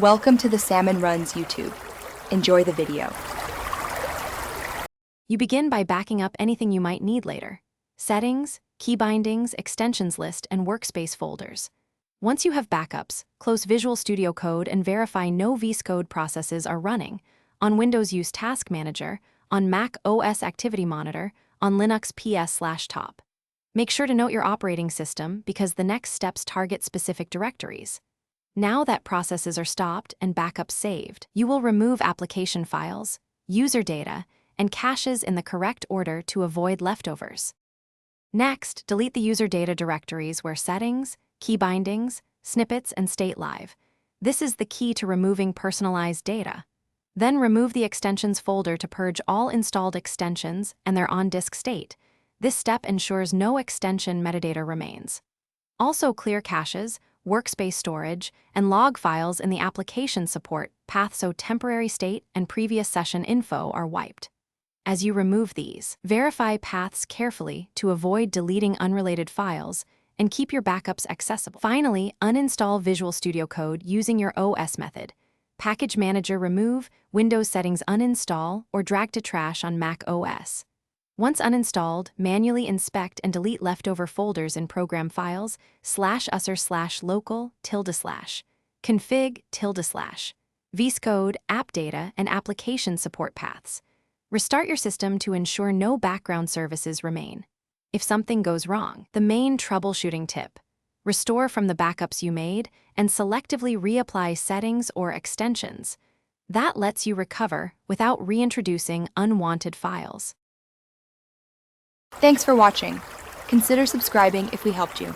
Welcome to the Salmon Runs YouTube. Enjoy the video. You begin by backing up anything you might need later: settings, key bindings, extensions list, and workspace folders. Once you have backups, close Visual Studio Code and verify no VS Code processes are running. On Windows, use Task Manager. On Mac, OS Activity Monitor. On Linux, PS/top. Make sure to note your operating system because the next steps target specific directories. Now that processes are stopped and backups saved, you will remove application files, user data, and caches in the correct order to avoid leftovers. Next, delete the user data directories where settings, key bindings, snippets, and state live. This is the key to removing personalized data. Then remove the extensions folder to purge all installed extensions and their on-disk state. This step ensures no extension metadata remains. Also clear caches, workspace storage, and log files in the application support path so temporary state and previous session info are wiped. As you remove these, verify paths carefully to avoid deleting unrelated files and keep your backups accessible. Finally, uninstall Visual Studio Code using your OS method. Package Manager remove, Windows settings uninstall, or drag to trash on Mac OS. Once uninstalled, manually inspect and delete leftover folders in program files /usr/local /, config /, VS Code, app data, and application support paths. Restart your system to ensure no background services remain. If something goes wrong, the main troubleshooting tip: restore from the backups you made and selectively reapply settings or extensions. That lets you recover without reintroducing unwanted files. Thanks for watching. Consider subscribing if we helped you.